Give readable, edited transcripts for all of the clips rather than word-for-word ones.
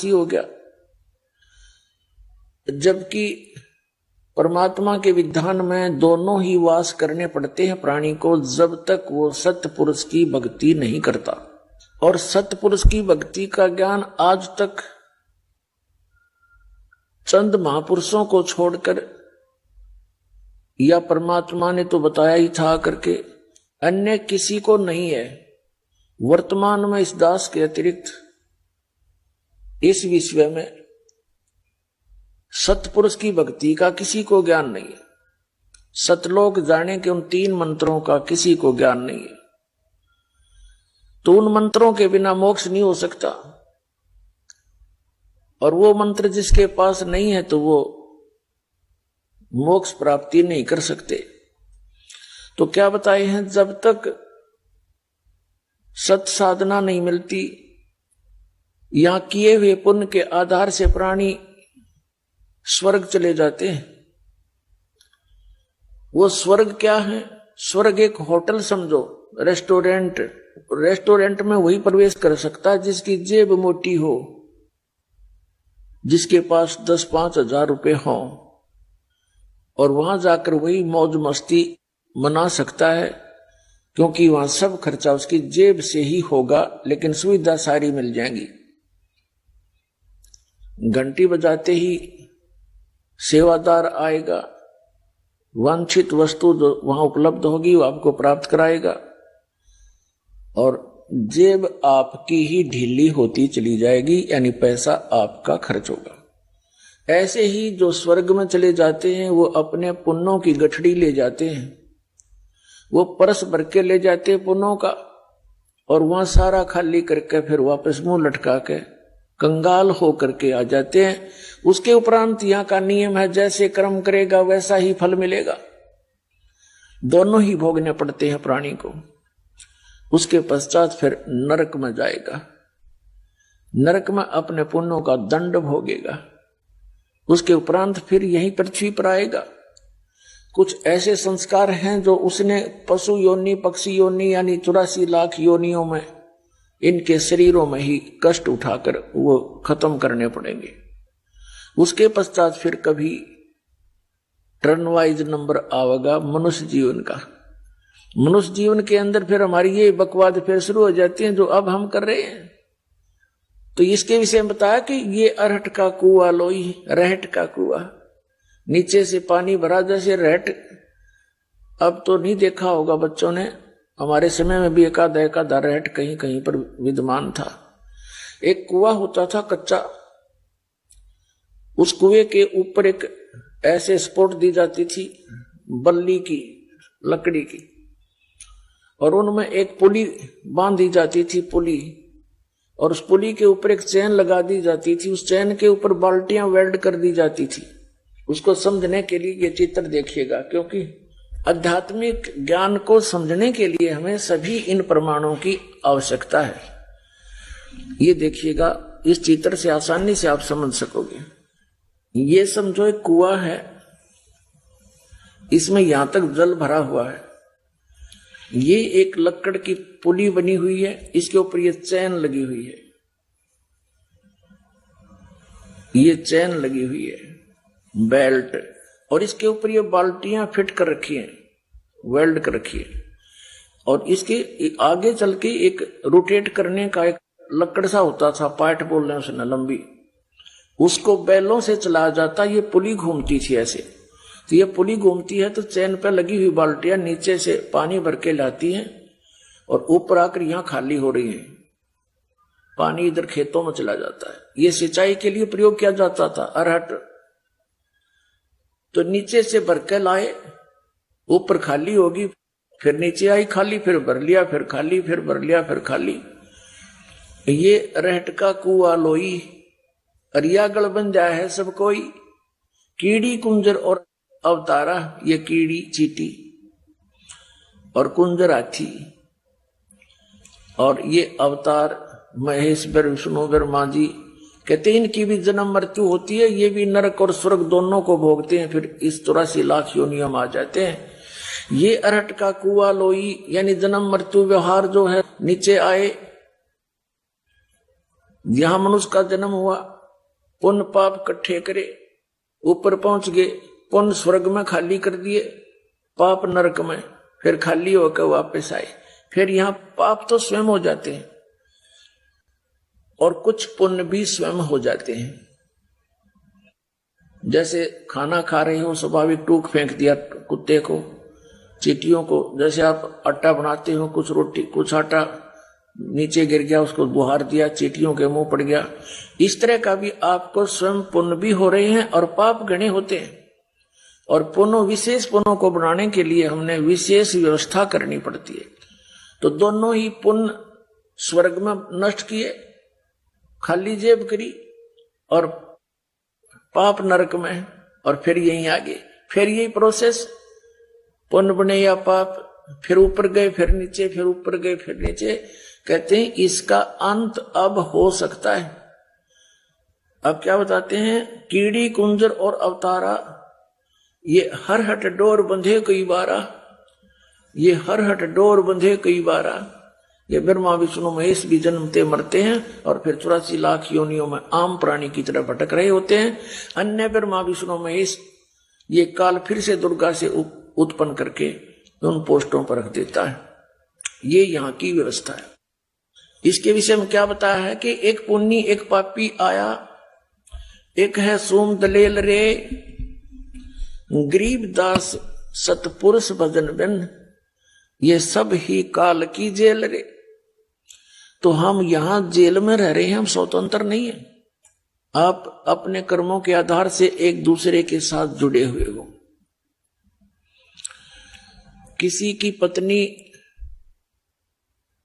हो गया। जबकि परमात्मा के विधान में दोनों ही वास करने पड़ते हैं प्राणी को, जब तक वो सत्पुरुष की भक्ति नहीं करता। और सत्पुरुष की भक्ति का ज्ञान आज तक चंद महापुरुषों को छोड़कर, या परमात्मा ने तो बताया ही था करके, अन्य किसी को नहीं है। वर्तमान में इस दास के अतिरिक्त इस विश्व में सत्पुरुष की भक्ति का किसी को ज्ञान नहीं है। सतलोक जाने के उन 3 मंत्रों का किसी को ज्ञान नहीं है। तो उन मंत्रों के बिना मोक्ष नहीं हो सकता, और वो मंत्र जिसके पास नहीं है तो वो मोक्ष प्राप्ति नहीं कर सकते। तो क्या बताए हैं, जब तक सत साधना नहीं मिलती, यहां किए हुए पुण्य के आधार से प्राणी स्वर्ग चले जाते हैं। वो स्वर्ग क्या है? स्वर्ग एक होटल समझो, रेस्टोरेंट। रेस्टोरेंट में वही प्रवेश कर सकता है जिसकी जेब मोटी हो, जिसके पास 10-5 हजार रुपए हो, और वहां जाकर वही मौज मस्ती मना सकता है, क्योंकि वहां सब खर्चा उसकी जेब से ही होगा, लेकिन सुविधा सारी मिल जाएंगी। घंटी बजाते ही सेवादार आएगा, वांछित वस्तु जो वहां उपलब्ध होगी वो आपको प्राप्त कराएगा, और जेब आपकी ही ढीली होती चली जाएगी, यानी पैसा आपका खर्च होगा। ऐसे ही जो स्वर्ग में चले जाते हैं वो अपने पुण्यों की गठड़ी ले जाते हैं, वो परस भर के ले जाते हैं पुण्यों का, और वहां सारा खाली करके फिर वापस मुंह लटका के कंगाल हो करके आ जाते हैं। उसके उपरांत यहाँ का नियम है, जैसे कर्म करेगा वैसा ही फल मिलेगा। दोनों ही भोगने पड़ते हैं प्राणी को। उसके पश्चात फिर नरक में जाएगा, नरक में अपने पुण्यों का दंड भोगेगा। उसके उपरांत फिर यहीं पृथ्वी पर आएगा। कुछ ऐसे संस्कार हैं जो उसने पशु योनि, पक्षी योनि, यानी 84 लाख योनियों में इनके शरीरों में ही कष्ट उठाकर वो खत्म करने पड़ेंगे। उसके पश्चात फिर कभी टर्न वाइज नंबर आवेगा मनुष्य जीवन का। मनुष्य जीवन के अंदर फिर हमारी ये बकवाद फिर शुरू हो जाती है जो अब हम कर रहे हैं। तो इसके विषय में बताया कि ये अरहट का कुआं लोई, रहट का कुआं, नीचे से पानी भरा जैसे रहट। अब तो नहीं देखा होगा बच्चों ने, हमारे समय में भी एकाधा रहट कहीं कहीं पर विद्यमान था। एक कुआं होता था कच्चा, उस कुएं के ऊपर एक ऐसे स्पोर्ट दी जाती थी बल्ली की, लकड़ी की, और उनमें एक पुली बांधी जाती थी, पुली, और उस पुली के ऊपर एक चैन लगा दी जाती थी। उस चैन के ऊपर बाल्टियां वेल्ड कर दी जाती थी। उसको समझने के लिए ये चित्र देखिएगा, क्योंकि आध्यात्मिक ज्ञान को समझने के लिए हमें सभी इन प्रमाणों की आवश्यकता है। ये देखिएगा, इस चित्र से आसानी से आप समझ सकोगे। ये समझो एक कुआं है, इसमें यहां तक जल भरा हुआ है। ये एक लकड़ की पुली बनी हुई है, इसके ऊपर ये चैन लगी हुई है, ये चैन लगी हुई है, बेल्ट, और इसके ऊपर ये बाल्टियां फिट कर रखी हैं, वेल्ड कर रखी है, और इसके आगे चल के एक रोटेट करने का एक लकड़ सा होता था, पाइट बोल रहे हैं उसने, लंबी, उसको बैलों से चलाया जाता। ये पुली घूमती थी ऐसे, तो ये पुली घूमती है तो चैन पे लगी हुई बाल्टियां नीचे से पानी भर के लाती हैं, और ऊपर आकर यहां खाली हो रही है, पानी इधर खेतों में चला जाता है। ये सिंचाई के लिए प्रयोग किया जाता था अरहट। तो नीचे से भर के लाए, ऊपर खाली होगी, फिर नीचे आई खाली, फिर भर लिया, फिर खाली, फिर भर लिया, फिर खाली। ये रहट का कुआं लोई, अरियागढ़ बन जाए है सब कोई, कीड़ी कुंजर और अवतारा, ये कीड़ी चीटी और कुंजर हाथी, और ये अवतार महेश बर, विष्णु बर, मांझी, कहते हैं इनकी भी जन्म मृत्यु होती है। ये भी नरक और स्वर्ग दोनों को भोगते हैं, फिर इस 84 लाख योनियों में आ जाते हैं। ये अरहट का कुआं लोई, यानी जन्म मृत्यु व्यवहार जो है, नीचे आए यहां मनुष्य का जन्म हुआ, पुण्य पाप इकट्ठे करे, ऊपर पहुंच गए, पुण्य स्वर्ग में खाली कर दिए, पाप नरक में, फिर खाली होकर वापस आए। फिर यहां पाप तो स्वयं हो जाते हैं और कुछ पुण्य भी स्वयं हो जाते हैं। जैसे खाना खा रहे हो, स्वाभाविक टूक फेंक दिया कुत्ते को, चींटियों को। जैसे आप आटा बनाते हो, कुछ रोटी कुछ आटा नीचे गिर गया, उसको बुहार दिया, चींटियों के मुंह पड़ गया। इस तरह का भी आपको स्वयं पुण्य भी हो रहे हैं और पाप गणे होते हैं। और पुण्य, विशेष पुण्यों को बनाने के लिए हमने विशेष व्यवस्था करनी पड़ती है। तो दोनों ही पुण्य स्वर्ग में नष्ट किए, खाली जेब करी, और पाप नरक में, और फिर यहीं आगे, फिर यही प्रोसेस, पुण्य बने या पाप, फिर ऊपर गए फिर नीचे, फिर ऊपर गए फिर नीचे। कहते हैं इसका अंत अब हो सकता है। अब क्या बताते हैं, कीड़ी कुंजर और अवतारा, ये हर हट डोर बंधे कई बारा, ये हर हट डोर बंधे कई बारा। ये ब्रह्मा विष्णु महेश भी जन्मते मरते हैं और फिर 84 लाख योनियों में आम प्राणी की तरह भटक रहे होते हैं। अन्य ब्रह्मा विष्णु महेश ये काल फिर से दुर्गा से उत्पन्न करके उन पोस्टों पर रख देता है। ये यहाँ की व्यवस्था है। इसके विषय में क्या बताया है कि एक पुण्य एक पापी आया, एक है सोम दलेल रे, गरीबदास सतपुरुष भजन बिन, ये सब ही काल की जेल रे। तो हम यहां जेल में रह रहे हैं, हम स्वतंत्र नहीं है। आप अपने कर्मों के आधार से एक दूसरे के साथ जुड़े हुए हो। किसी की पत्नी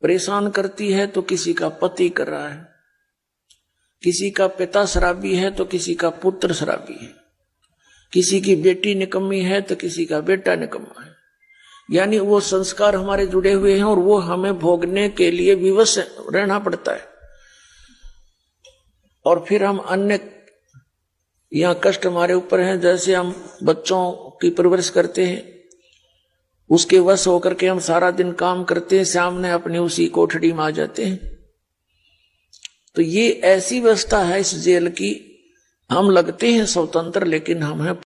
परेशान करती है तो किसी का पति कर रहा है, किसी का पिता शराबी है तो किसी का पुत्र शराबी है, किसी की बेटी निकम्मी है तो किसी का बेटा निकम्मा है। यानी वो संस्कार हमारे जुड़े हुए हैं और वो हमें भोगने के लिए विवश रहना पड़ता है। और फिर हम अन्य, यहाँ कष्ट हमारे ऊपर है। जैसे हम बच्चों की परवरिश करते हैं, उसके वश होकर के हम सारा दिन काम करते हैं, सामने अपनी उसी कोठड़ी में आ जाते हैं। तो ये ऐसी व्यवस्था है इस जेल की, हम लगते हैं स्वतंत्र लेकिन हम हैं